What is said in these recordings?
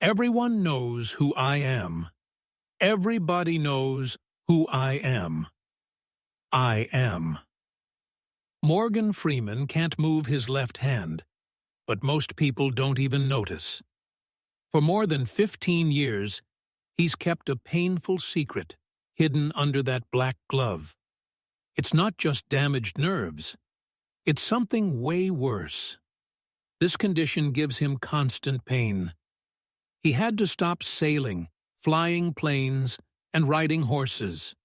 Everyone knows who I am. Everybody knows who I am. I am. Morgan Freeman can't move his left hand, but most people don't even notice. For more than 15 years, he's kept a painful secret hidden under that black glove. It's not just damaged nerves. It's something way worse. This condition gives him constant pain. He had to stop sailing, flying planes, and riding horses.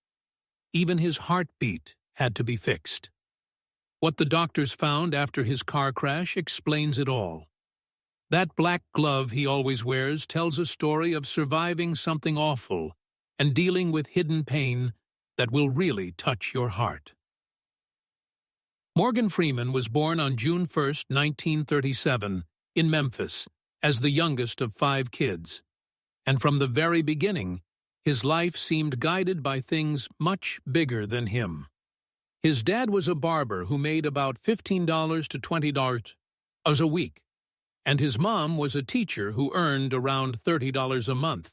Even his heartbeat had to be fixed. What the doctors found after his car crash explains it all. That black glove he always wears tells a story of surviving something awful and dealing with hidden pain that will really touch your heart. Morgan Freeman was born on June 1, 1937, in Memphis, as the youngest of 5 kids. And from the very beginning, his life seemed guided by things much bigger than him. His dad was a barber who made about $15 to $20 a week, and his mom was a teacher who earned around $30 a month,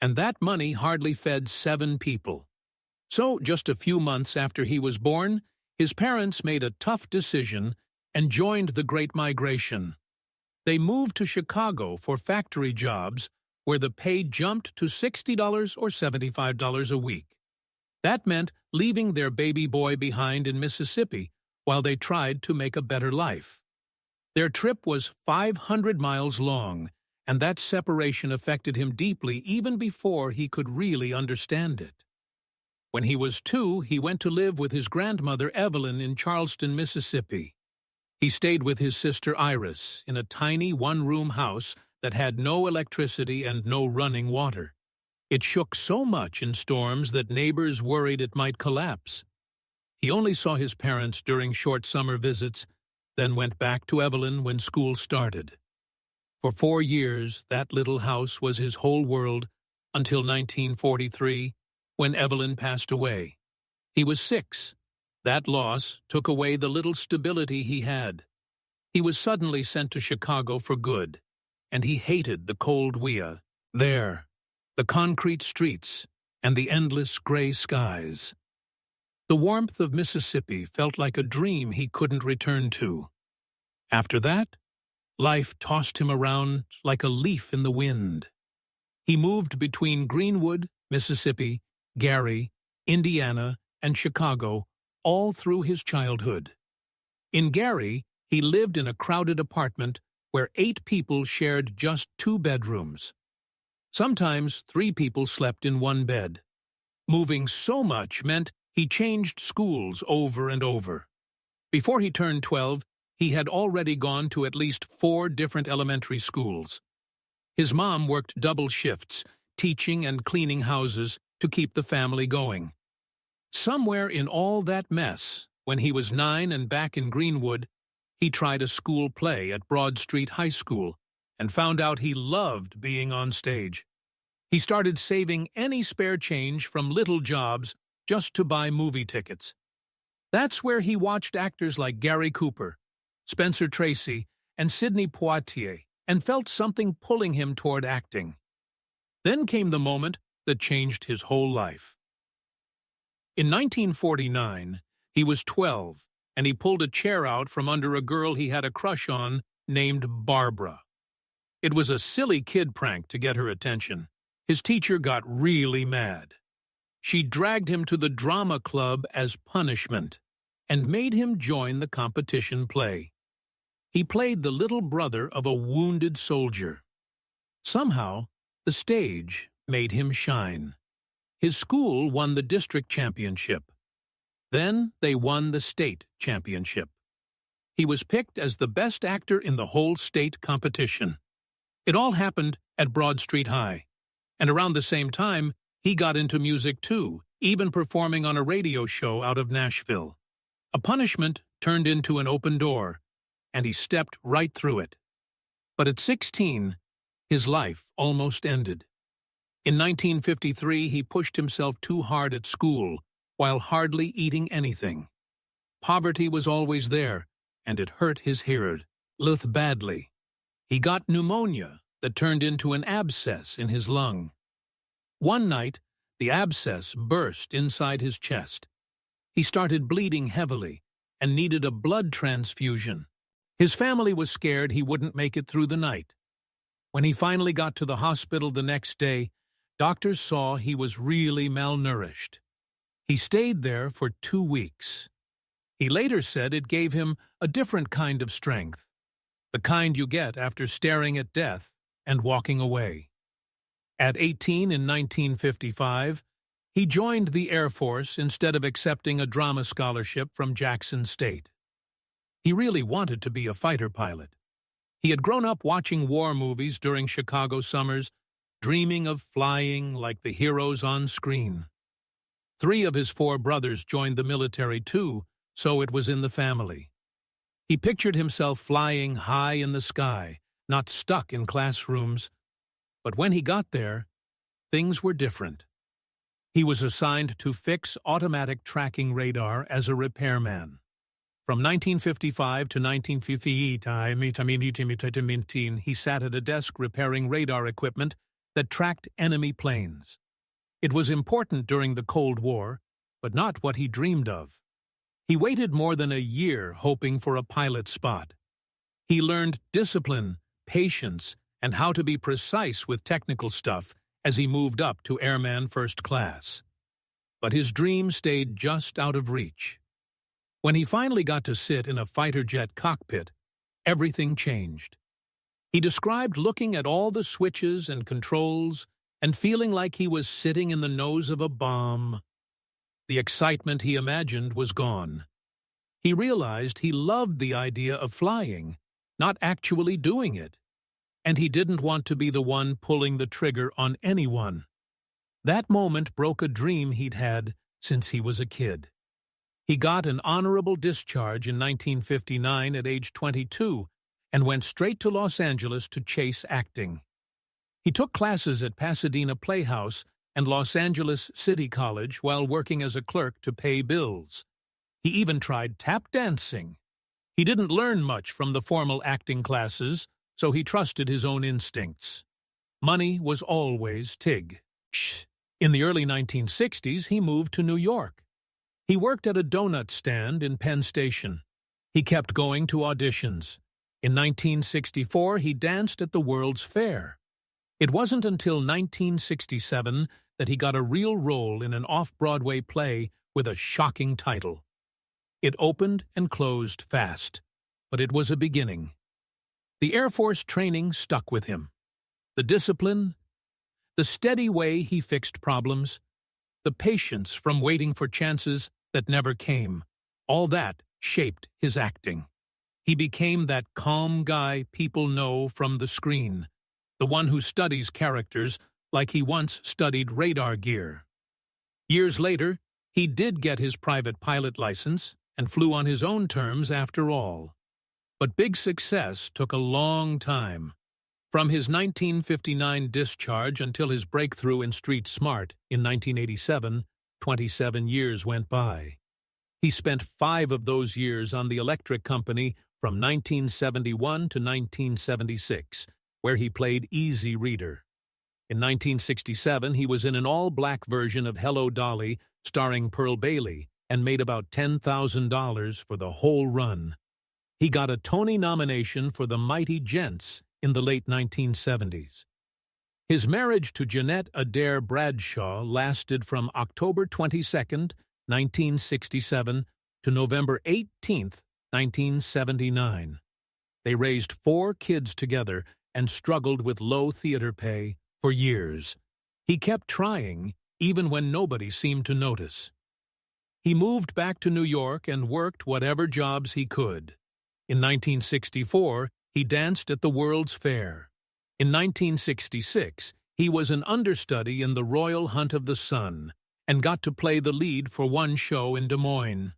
and that money hardly fed 7 people. So, just a few months after he was born, his parents made a tough decision and joined the Great Migration. They moved to Chicago for factory jobs where the pay jumped to $60 or $75 a week. That meant leaving their baby boy behind in Mississippi while they tried to make a better life. Their trip was 500 miles long, and that separation affected him deeply even before he could really understand it. When he was 2, he went to live with his grandmother Evelyn in Charleston, Mississippi. He stayed with his sister Iris in a tiny one-room house that had no electricity and no running water. It shook so much in storms that neighbors worried it might collapse. He only saw his parents during short summer visits, then went back to Evelyn when school started. For 4 years, that little house was his whole world until 1943, when Evelyn passed away. He was 6. That loss took away the little stability he had. He was suddenly sent to Chicago for good, and he hated the cold weather there, the concrete streets, and the endless gray skies. The warmth of Mississippi felt like a dream he couldn't return to. After that, life tossed him around like a leaf in the wind. He moved between Greenwood, Mississippi, Gary, Indiana, and Chicago all through his childhood. In Gary, he lived in a crowded apartment where 8 people shared just 2 bedrooms. Sometimes 3 people slept in one bed. Moving so much meant he changed schools over and over. Before he turned 12, he had already gone to at least 4 different elementary schools. His mom worked double shifts, teaching and cleaning houses to keep the family going. Somewhere in all that mess, when he was 9 and back in Greenwood, he tried a school play at Broad Street High School and found out he loved being on stage. He started saving any spare change from little jobs just to buy movie tickets. That's where he watched actors like Gary Cooper, Spencer Tracy, and Sidney Poitier, and felt something pulling him toward acting. Then came the moment that changed his whole life. In 1949, he was 12, and he pulled a chair out from under a girl he had a crush on named Barbara. It was a silly kid prank to get her attention. His teacher got really mad. She dragged him to the drama club as punishment and made him join the competition play. He played the little brother of a wounded soldier. Somehow, the stage made him shine. His school won the district championship. Then they won the state championship. He was picked as the best actor in the whole state competition. It all happened at Broad Street High. And around the same time, he got into music too, even performing on a radio show out of Nashville. A punishment turned into an open door, and he stepped right through it. But at 16, his life almost ended. In 1953, he pushed himself too hard at school, while hardly eating anything. Poverty was always there, and it hurt his heart badly. He got pneumonia that turned into an abscess in his lung. One night, the abscess burst inside his chest. He started bleeding heavily and needed a blood transfusion. His family was scared he wouldn't make it through the night. When he finally got to the hospital the next day, doctors saw he was really malnourished. He stayed there for 2 weeks. He later said it gave him a different kind of strength, the kind you get after staring at death and walking away. At 18 in 1955, he joined the Air Force instead of accepting a drama scholarship from Jackson State. He really wanted to be a fighter pilot. He had grown up watching war movies during Chicago summers, dreaming of flying like the heroes on screen. 3 of his 4 brothers joined the military too, so it was in the family. He pictured himself flying high in the sky, not stuck in classrooms. But when he got there, things were different. He was assigned to fix automatic tracking radar as a repairman. From 1955 to 1958, he sat at a desk repairing radar equipment that tracked enemy planes. It was important during the Cold War, but not what he dreamed of. He waited more than a year hoping for a pilot spot. He learned discipline, patience, and how to be precise with technical stuff as he moved up to Airman First Class. But his dream stayed just out of reach. When he finally got to sit in a fighter jet cockpit, everything changed. He described looking at all the switches and controls and feeling like he was sitting in the nose of a bomb. The excitement he imagined was gone. He realized he loved the idea of flying, not actually doing it. And he didn't want to be the one pulling the trigger on anyone. That moment broke a dream he'd had since he was a kid. He got an honorable discharge in 1959 at age 22 and went straight to Los Angeles to chase acting. He took classes at Pasadena Playhouse and Los Angeles City College while working as a clerk to pay bills. He even tried tap dancing. He didn't learn much from the formal acting classes, so he trusted his own instincts. Money was always tig. In the early 1960s, he moved to New York. He worked at a donut stand in Penn Station. He kept going to auditions. In 1964, he danced at the World's Fair. It wasn't until 1967 that he got a real role in an off-Broadway play with a shocking title. It opened and closed fast, but it was a beginning. The Air Force training stuck with him. The discipline, the steady way he fixed problems, the patience from waiting for chances that never came, all that shaped his acting. He became that calm guy people know from the screen, the one who studies characters like he once studied radar gear. Years later, he did get his private pilot license and flew on his own terms after all. But big success took a long time. From his 1959 discharge until his breakthrough in Street Smart in 1987, 27 years went by. He spent 5 of those years on the electric company from 1971 to 1976, where he played Easy Reader. In 1967, he was in an all-black version of Hello, Dolly, starring Pearl Bailey, and made about $10,000 for the whole run. He got a Tony nomination for The Mighty Gents in the late 1970s. His marriage to Jeanette Adair Bradshaw lasted from October 22, 1967, to November 18, 1979. They raised 4 kids together and struggled with low theater pay for years. He kept trying, even when nobody seemed to notice. He moved back to New York and worked whatever jobs he could. In 1964, he danced at the World's Fair. In 1966, he was an understudy in The Royal Hunt of the Sun and got to play the lead for one show in Des Moines.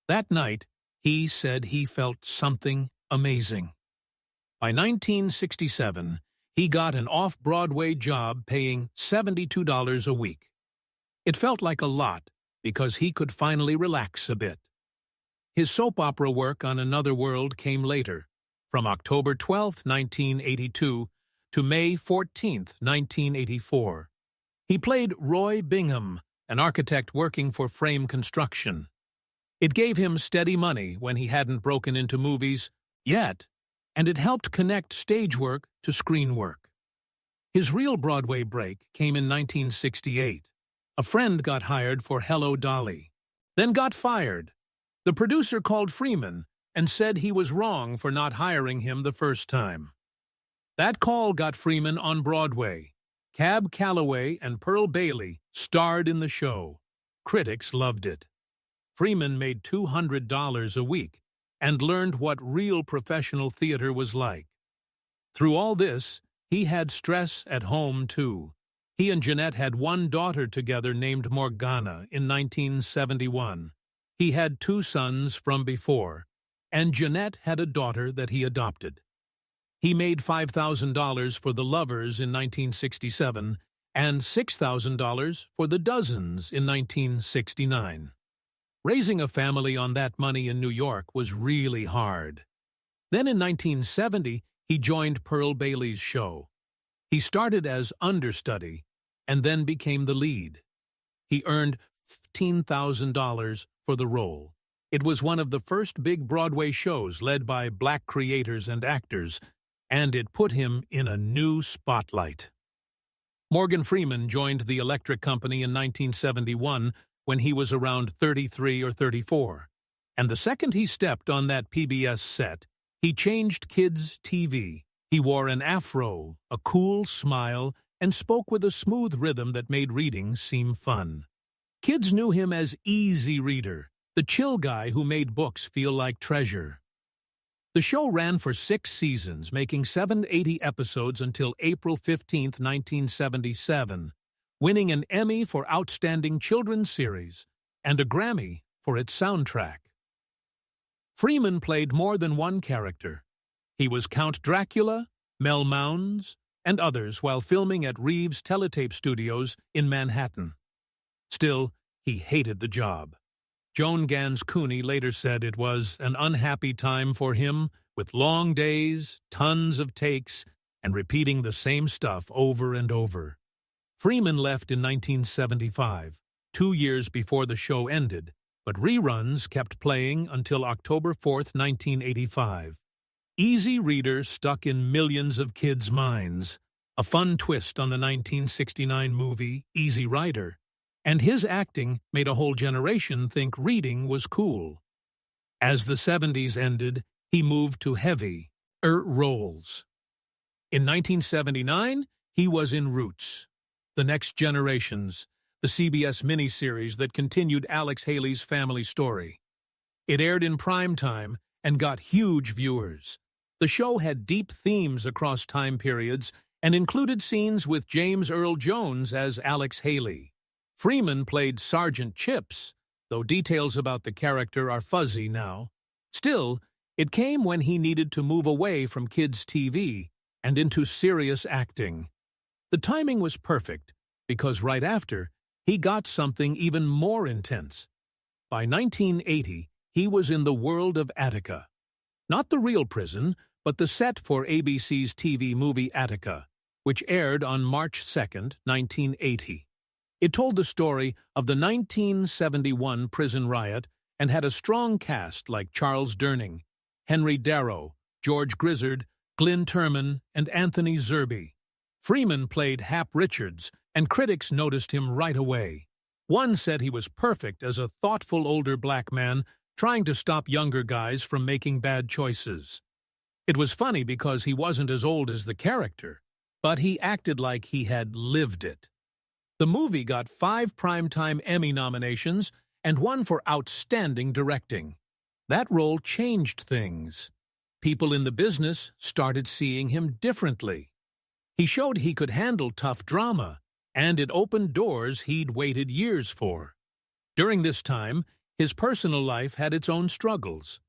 That night, he said he felt something amazing. By 1967, he got an off-Broadway job paying $72 a week. It felt like a lot because he could finally relax a bit. His soap opera work on Another World came later. From October 12, 1982, to May 14, 1984. He played Roy Bingham, an architect working for frame construction. It gave him steady money when he hadn't broken into movies yet, and it helped connect stage work to screen work. His real Broadway break came in 1968. A friend got hired for Hello, Dolly, then got fired. The producer called Freeman and said he was wrong for not hiring him the first time. That call got Freeman on Broadway. Cab Calloway and Pearl Bailey starred in the show. Critics loved it. Freeman made $200 a week and learned what real professional theater was like. Through all this, he had stress at home, too. He and Jeanette had one daughter together named Morgana in 1971. He had 2 sons from before, and Jeanette had a daughter that he adopted. He made $5,000 for The Lovers in 1967 and $6,000 for The Dozens in 1969. Raising a family on that money in New York was really hard. Then in 1970, he joined Pearl Bailey's show. He started as understudy and then became the lead. He earned $15,000 for the role. It was one of the first big Broadway shows led by black creators and actors, and it put him in a new spotlight. Morgan Freeman joined the Electric Company in 1971 when he was around 33 or 34, and the second he stepped on that PBS set, he changed kids' TV. He wore an afro, a cool smile, and spoke with a smooth rhythm that made reading seem fun. Kids knew him as Easy Reader, the chill guy who made books feel like treasure. The show ran for 6 seasons, making 780 episodes until April 15, 1977, winning an Emmy for Outstanding Children's Series and a Grammy for its soundtrack. Freeman played more than one character. He was Count Dracula, Mel Mounds, and others while filming at Reeves Teletape Studios in Manhattan. Still, he hated the job. Joan Gans Cooney later said it was an unhappy time for him, with long days, tons of takes, and repeating the same stuff over and over. Freeman left in 1975, 2 years before the show ended, but reruns kept playing until October 4, 1985. Easy Reader stuck in millions of kids' minds, a fun twist on the 1969 movie Easy Rider, and his acting made a whole generation think reading was cool. As the 70s ended, he moved to heavy roles. In 1979, he was in Roots, The Next Generations, the CBS miniseries that continued Alex Haley's family story. It aired in prime time and got huge viewers. The show had deep themes across time periods and included scenes with James Earl Jones as Alex Haley. Freeman played Sergeant Chips, though details about the character are fuzzy now. Still, it came when he needed to move away from kids' TV and into serious acting. The timing was perfect, because right after, he got something even more intense. By 1980, he was in the world of Attica. Not the real prison, but the set for ABC's TV movie Attica, which aired on March 2, 1980. It told the story of the 1971 prison riot and had a strong cast like Charles Durning, Henry Darrow, George Grizzard, Glynn Turman, and Anthony Zerbe. Freeman played Hap Richards, and critics noticed him right away. One said he was perfect as a thoughtful older black man trying to stop younger guys from making bad choices. It was funny because he wasn't as old as the character, but he acted like he had lived it. The movie got 5 Primetime Emmy nominations and 1 for Outstanding Directing. That role changed things. People in the business started seeing him differently. He showed he could handle tough drama, and it opened doors he'd waited years for. During this time, his personal life had its own struggles.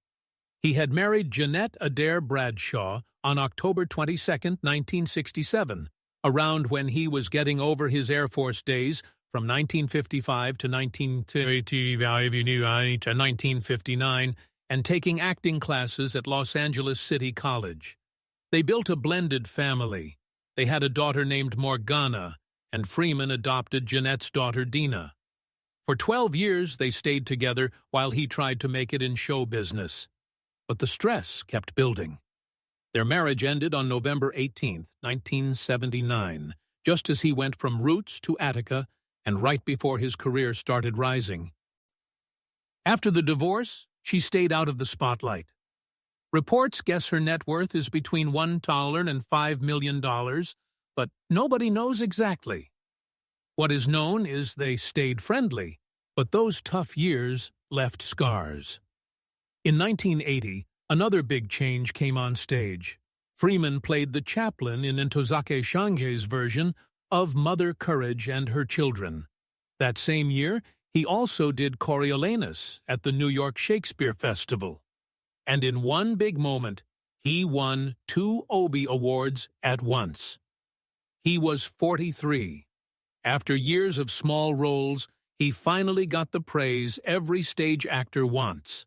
He had married Jeanette Adair Bradshaw on October 22, 1967, around when he was getting over his Air Force days from 1955 to 1959 and taking acting classes at Los Angeles City College. They built a blended family. They had a daughter named Morgana, and Freeman adopted Jeanette's daughter Dina. For 12 years they stayed together while he tried to make it in show business. But the stress kept building. Their marriage ended on November 18, 1979, just as he went from Roots to Attica and right before his career started rising. After the divorce, she stayed out of the spotlight. Reports guess her net worth is between $1 and $5 million, but nobody knows exactly. What is known is they stayed friendly, but those tough years left scars. In 1980, another big change came on stage. Freeman played the chaplain in Ntozake Shange's version of Mother Courage and Her Children. That same year, he also did Coriolanus at the New York Shakespeare Festival. And in one big moment, he won 2 Obie Awards at once. He was 43. After years of small roles, he finally got the praise every stage actor wants.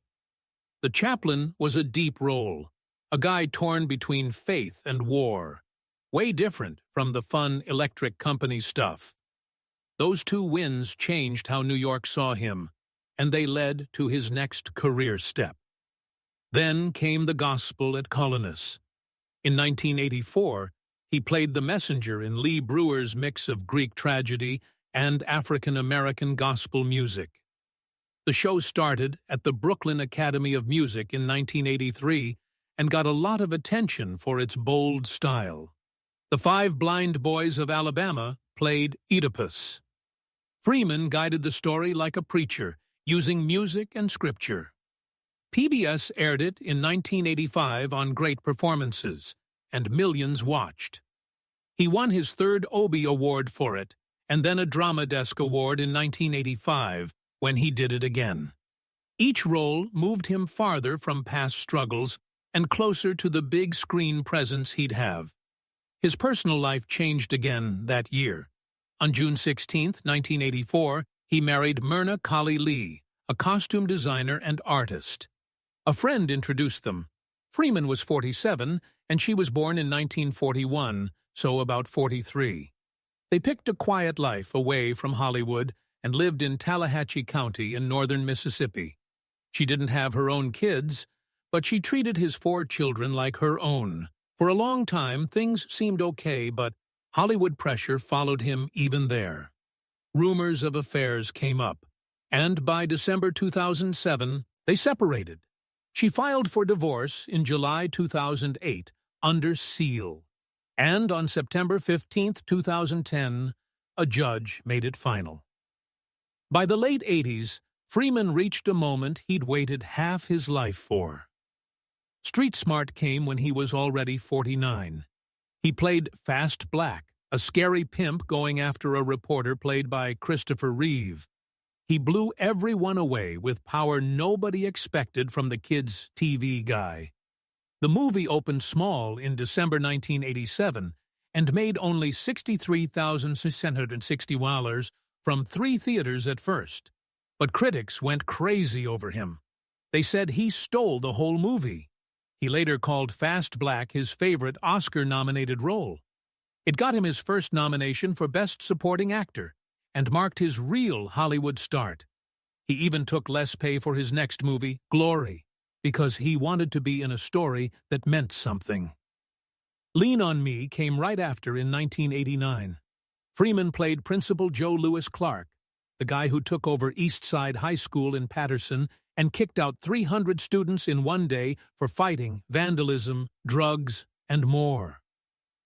The chaplain was a deep role, a guy torn between faith and war, way different from the fun Electric Company stuff. Those 2 wins changed how New York saw him, and they led to his next career step. Then came the gospel at Colonus. In 1984, he played the messenger in Lee Brewer's mix of Greek tragedy and African-American gospel music. The show started at the Brooklyn Academy of Music in 1983 and got a lot of attention for its bold style. The 5 blind boys of Alabama played Oedipus. Freeman guided the story like a preacher, using music and scripture. PBS aired it in 1985 on Great Performances, and millions watched. He won his 3rd Obie Award for it, and then a Drama Desk Award in 1985, when he did it again. Each role moved him farther from past struggles and closer to the big screen presence he'd have. His personal life changed again that year. On June 16, 1984, he married Myrna Colley Lee, a costume designer and artist. A friend introduced them. Freeman was 47, and she was born in 1941, so about 43. They picked a quiet life away from Hollywood and lived in Tallahatchie County in northern Mississippi. She didn't have her own kids, but she treated his 4 children like her own. For a long time, things seemed okay, but Hollywood pressure followed him even there. Rumors of affairs came up, and by December 2007, they separated. She filed for divorce in July 2008 under seal, and on September 15, 2010, a judge made it final. By the late 80s, Freeman reached a moment he'd waited half his life for. Street Smart came when he was already 49. He played Fast Black, a scary pimp going after a reporter played by Christopher Reeve. He blew everyone away with power nobody expected from the kid's TV guy. The movie opened small in December 1987 and made only $63,660 from 3 theaters at first. But critics went crazy over him. They said he stole the whole movie. He later called Fast Black his favorite Oscar-nominated role. It got him his first nomination for Best Supporting Actor and marked his real Hollywood start. He even took less pay for his next movie, Glory, because he wanted to be in a story that meant something. Lean on Me came right after in 1989. Freeman played Principal Joe Louis Clark, the guy who took over East Side High School in Patterson and kicked out 300 students in one day for fighting, vandalism, drugs, and more.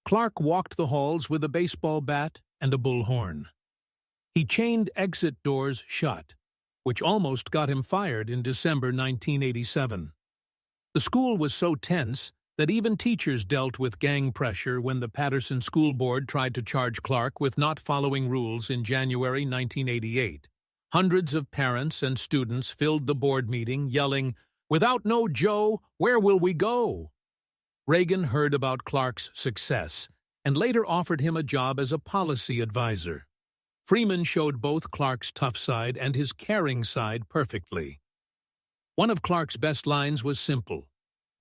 Clark walked the halls with a baseball bat and a bullhorn. He chained exit doors shut, which almost got him fired in December 1987. The school was so tense that even teachers dealt with gang pressure when the Patterson School Board tried to charge Clark with not following rules in January 1988. Hundreds of parents and students filled the board meeting, yelling, "Without no Joe, where will we go?" Reagan heard about Clark's success and later offered him a job as a policy advisor. Freeman showed both Clark's tough side and his caring side perfectly. One of Clark's best lines was simple: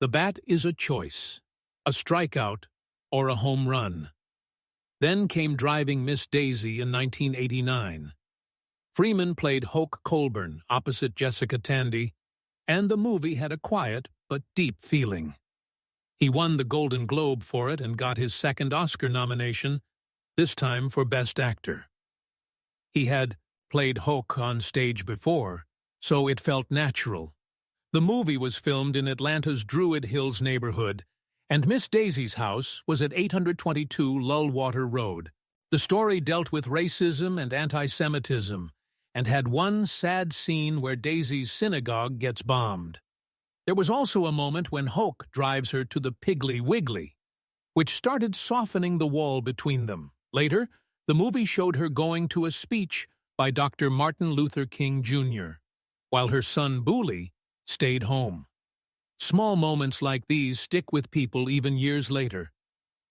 "The bat is a choice, a strikeout or a home run." Then came Driving Miss Daisy in 1989. Freeman played Hoke Colburn opposite Jessica Tandy, and the movie had a quiet but deep feeling. He won the Golden Globe for it and got his second Oscar nomination, this time for Best Actor. He had played Hoke on stage before, so it felt natural. The movie was filmed in Atlanta's Druid Hills neighborhood, and Miss Daisy's house was at 822 Lullwater Road. The story dealt with racism and anti-Semitism, and had one sad scene where Daisy's synagogue gets bombed. There was also a moment when Hoke drives her to the Piggly Wiggly, which started softening the wall between them. Later, the movie showed her going to a speech by Dr. Martin Luther King Jr., while her son Booley stayed home. Small moments like these stick with people even years later.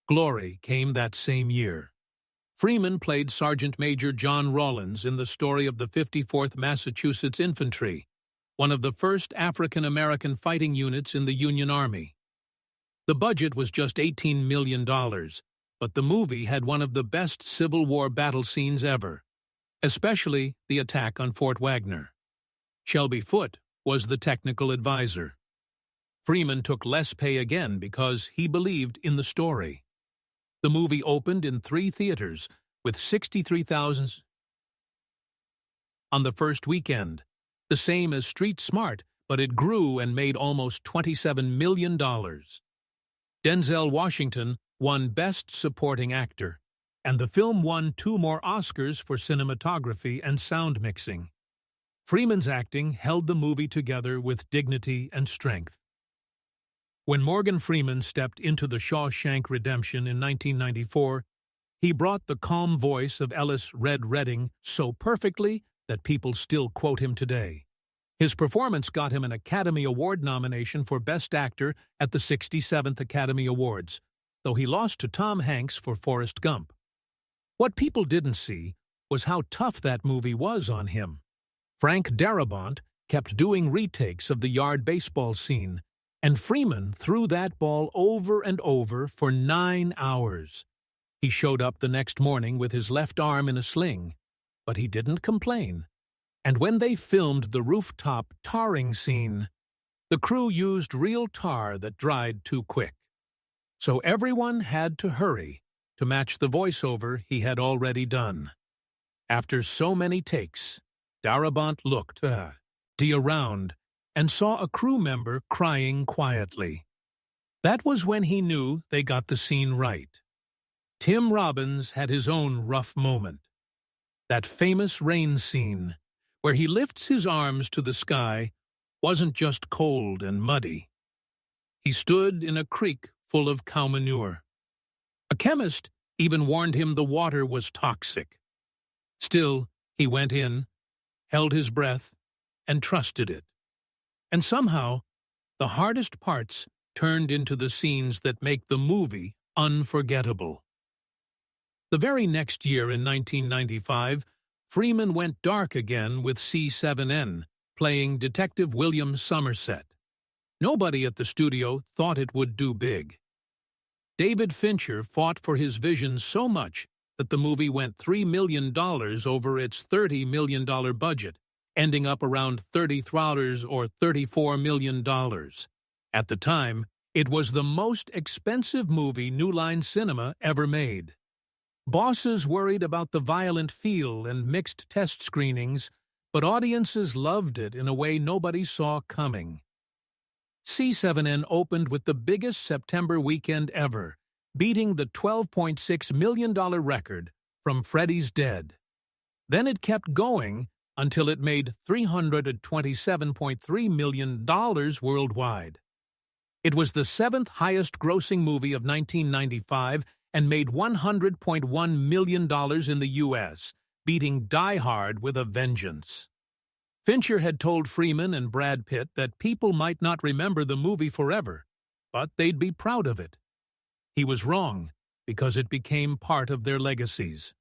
Glory came that same year. Freeman played Sergeant Major John Rawlins in the story of the 54th Massachusetts Infantry, one of the first African-American fighting units in the Union Army. The budget was just $18 million, but the movie had one of the best Civil War battle scenes ever, especially the attack on Fort Wagner. Shelby Foote was the technical advisor. Freeman took less pay again because he believed in the story. The movie opened in 3 theaters with 63,000 on the first weekend, the same as Street Smart, but it grew and made almost $27 million. Denzel Washington won Best Supporting Actor, and the film won 2 more Oscars for cinematography and sound mixing. Freeman's acting held the movie together with dignity and strength. When Morgan Freeman stepped into The Shawshank Redemption in 1994, he brought the calm voice of Ellis "Red" Redding so perfectly that people still quote him today. His performance got him an Academy Award nomination for Best Actor at the 67th Academy Awards, though he lost to Tom Hanks for Forrest Gump. What people didn't see was how tough that movie was on him. Frank Darabont kept doing retakes of the yard baseball scene, and Freeman threw that ball over and over for 9 hours. He showed up the next morning with his left arm in a sling, but he didn't complain. And when they filmed the rooftop tarring scene, the crew used real tar that dried too quick. So everyone had to hurry to match the voiceover he had already done. After so many takes, Darabont looked around and saw a crew member crying quietly. That was when he knew they got the scene right. Tim Robbins had his own rough moment. That famous rain scene, where he lifts his arms to the sky, wasn't just cold and muddy. He stood in a creek full of cow manure. A chemist even warned him the water was toxic. Still, he went in, held his breath, and trusted it. And somehow, the hardest parts turned into the scenes that make the movie unforgettable. The very next year in 1995, Freeman went dark again with C7N, playing Detective William Somerset. Nobody at the studio thought it would do big. David Fincher fought for his vision so much that the movie went $3 million over its $30 million budget, ending up around $30 or $34 million. At the time, it was the most expensive movie New Line Cinema ever made. Bosses worried about the violent feel and mixed test screenings, but audiences loved it in a way nobody saw coming. C7N opened with the biggest September weekend ever, beating the $12.6 million record from Freddy's Dead. Then it kept going until it made $327.3 million worldwide. It was the 7th highest-grossing movie of 1995 and made $100.1 million in the U.S., beating Die Hard with a vengeance. Fincher had told Freeman and Brad Pitt that people might not remember the movie forever, but they'd be proud of it. He was wrong, because it became part of their legacies.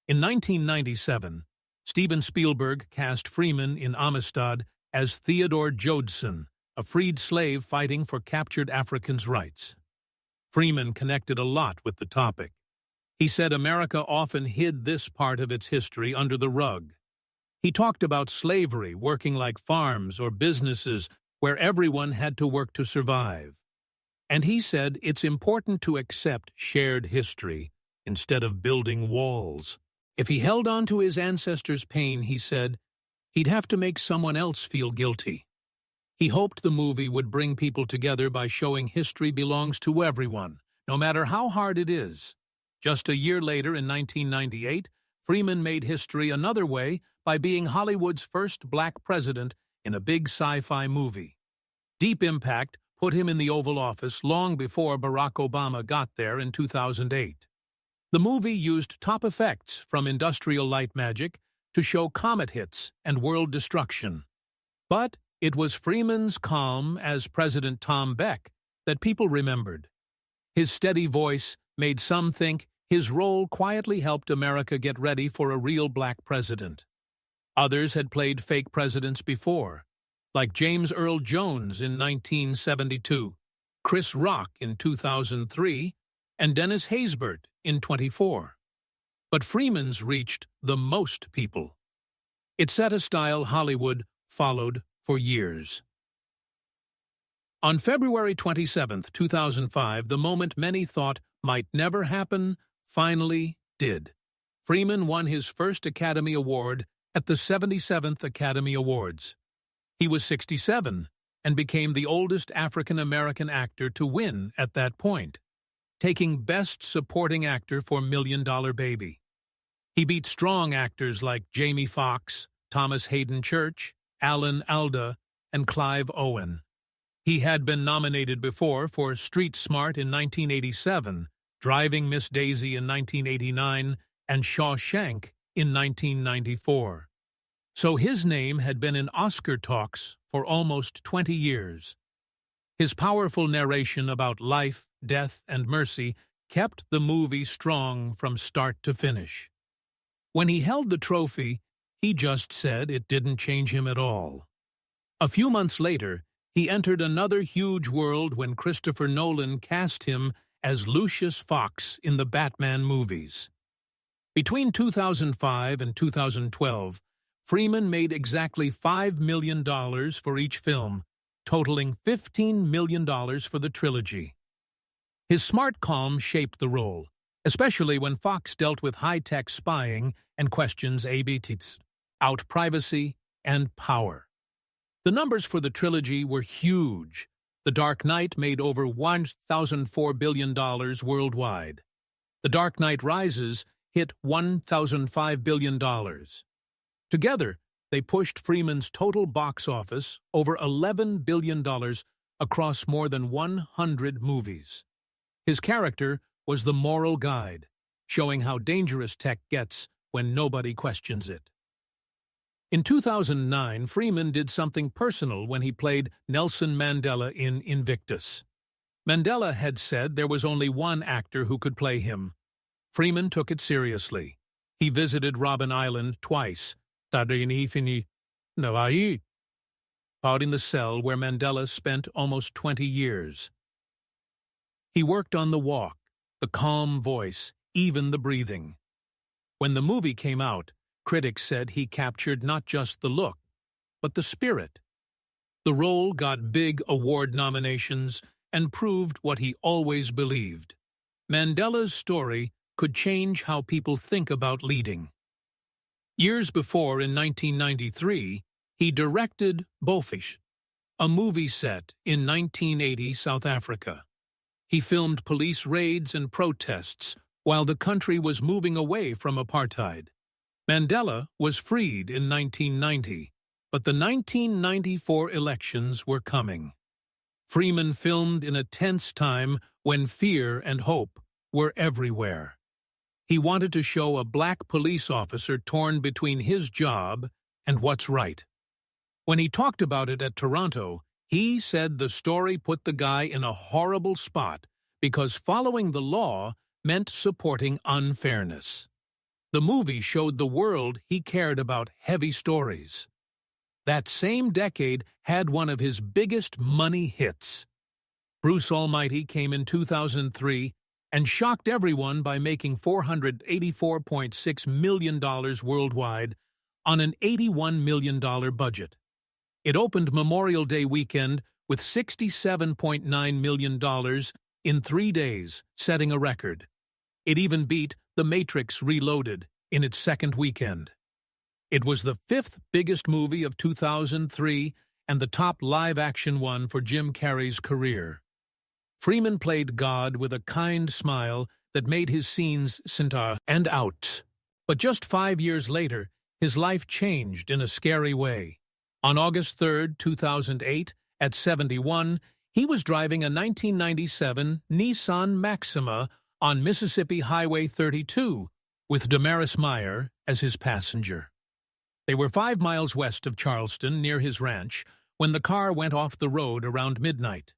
In 1997, Steven Spielberg cast Freeman in Amistad as Theodore Jodson, a freed slave fighting for captured Africans' rights. Freeman connected a lot with the topic. He said America often hid this part of its history under the rug. He talked about slavery working like farms or businesses where everyone had to work to survive. And he said it's important to accept shared history instead of building walls. If he held on to his ancestors' pain, he said, he'd have to make someone else feel guilty. He hoped the movie would bring people together by showing history belongs to everyone, no matter how hard it is. Just a year later, in 1998, Freeman made history another way by being Hollywood's first black president in a big sci-fi movie. Deep Impact put him in the Oval Office long before Barack Obama got there in 2008. The movie used top effects from industrial light magic to show comet hits and world destruction. But it was Freeman's calm as President Tom Beck that people remembered. His steady voice made some think his role quietly helped America get ready for a real black president. Others had played fake presidents before, like James Earl Jones in 1972, Chris Rock in 2003, and Dennis Haysbert in 24. But Freeman's reached the most people. It set a style Hollywood followed for years. On February 27, 2005, the moment many thought might never happen finally did. Freeman won his first Academy Award at the 77th Academy Awards. He was 67 and became the oldest African-American actor to win at that point, taking Best Supporting Actor for Million Dollar Baby. He beat strong actors like Jamie Foxx, Thomas Hayden Church, Alan Alda, and Clive Owen. He had been nominated before for Street Smart in 1987, Driving Miss Daisy in 1989, and Shawshank in 1994. So his name had been in Oscar talks for almost 20 years. His powerful narration about life, death, and mercy kept the movie strong from start to finish. When he held the trophy, he just said it didn't change him at all. A few months later, he entered another huge world when Christopher Nolan cast him as Lucius Fox in the Batman movies. Between 2005 and 2012, Freeman made exactly $5 million for each film, totaling $15 million for the trilogy. His smart calm shaped the role, especially when Fox dealt with high-tech spying and questions about privacy and power. The numbers for the trilogy were huge. The Dark Knight made over $1,004 billion worldwide. The Dark Knight Rises hit $1,005 billion. Together, they pushed Freeman's total box office over $11 billion across more than 100 movies. His character was the moral guide, showing how dangerous tech gets when nobody questions it. In 2009, Freeman did something personal when he played Nelson Mandela in Invictus. Mandela had said there was only one actor who could play him. Freeman took it seriously. He visited Robben Island twice, out in the cell where Mandela spent almost 20 years. He worked on the walk, the calm voice, even the breathing. When the movie came out, critics said he captured not just the look, but the spirit. The role got big award nominations and proved what he always believed. Mandela's story could change how people think about leading. Years before, in 1993, he directed Bofish, a movie set in 1980 South Africa. He filmed police raids and protests while the country was moving away from apartheid. Mandela was freed in 1990, but the 1994 elections were coming. Freeman filmed in a tense time when fear and hope were everywhere. He wanted to show a black police officer torn between his job and what's right. When he talked about it at Toronto, he said the story put the guy in a horrible spot because following the law meant supporting unfairness. The movie showed the world he cared about heavy stories. That same decade had one of his biggest money hits. Bruce Almighty came in 2003, and shocked everyone by making $484.6 million worldwide on an $81 million budget. It opened Memorial Day weekend with $67.9 million in 3 days, setting a record. It even beat The Matrix Reloaded in its second weekend. It was the 5th biggest movie of 2003 and the top live-action one for Jim Carrey's career. Freeman played God with a kind smile that made his scenes and out. But just 5 years later, his life changed in a scary way. On August 3, 2008, at 71, he was driving a 1997 Nissan Maxima on Mississippi Highway 32, with Damaris Meyer as his passenger. They were 5 miles west of Charleston, near his ranch, when the car went off the road around midnight.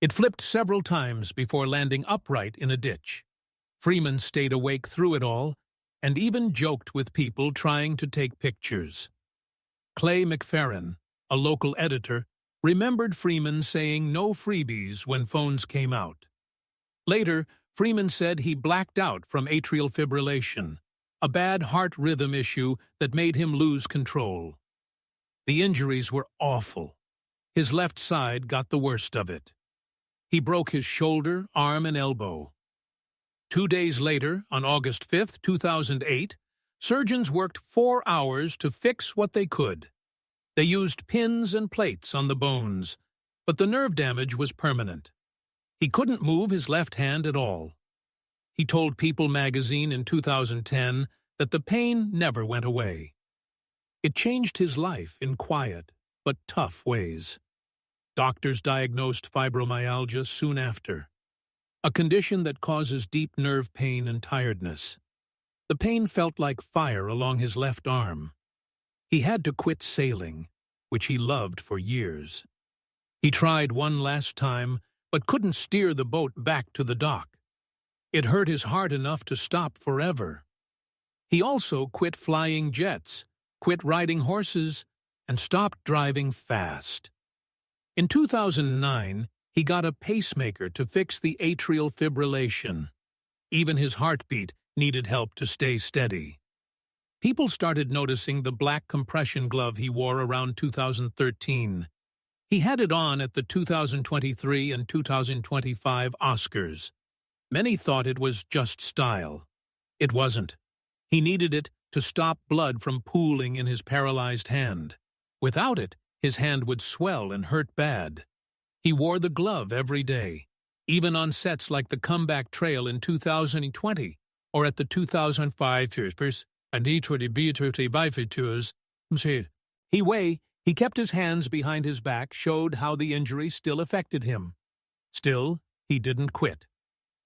It flipped several times before landing upright in a ditch. Freeman stayed awake through it all, and even joked with people trying to take pictures. Clay McFerrin, a local editor, remembered Freeman saying no freebies when phones came out. Later, Freeman said he blacked out from atrial fibrillation, a bad heart rhythm issue that made him lose control. The injuries were awful. His left side got the worst of it. He broke his shoulder, arm, and elbow. 2 days later, on August 5, 2008, surgeons worked 4 hours to fix what they could. They used pins and plates on the bones, but the nerve damage was permanent. He couldn't move his left hand at all. He told People magazine in 2010 that the pain never went away. It changed his life in quiet but tough ways. Doctors diagnosed fibromyalgia soon after, a condition that causes deep nerve pain and tiredness. The pain felt like fire along his left arm. He had to quit sailing, which he loved for years. He tried one last time, but couldn't steer the boat back to the dock. It hurt his heart enough to stop forever. He also quit flying jets, quit riding horses, and stopped driving fast. In 2009, he got a pacemaker to fix the atrial fibrillation. Even his heartbeat needed help to stay steady. People started noticing the black compression glove he wore around 2013. He had it on at the 2023 and 2025 Oscars. Many thought it was just style. It wasn't. He needed it to stop blood from pooling in his paralyzed hand. Without it, his hand would swell and hurt bad. He wore the glove every day, even on sets like the Comeback Trail in 2020 or at the 2005 tours and tours. He kept his hands behind his back, showed how the injury still affected him. Still, he didn't quit.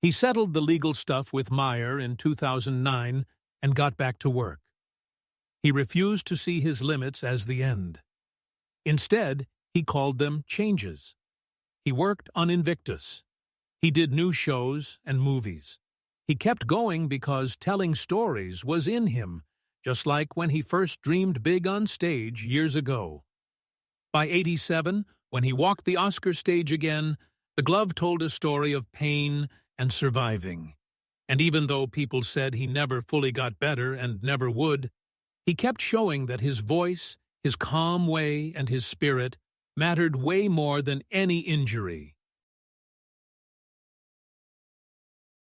He settled the legal stuff with Meyer in 2009 and got back to work. He refused to see his limits as the end. Instead, he called them changes. He worked on Invictus. He did new shows and movies. He kept going because telling stories was in him, just like when he first dreamed big on stage years ago. By 87, when he walked the Oscar stage again, the glove told a story of pain and surviving. And even though people said he never fully got better and never would, he kept showing that his voice, his calm way, and his spirit mattered way more than any injury.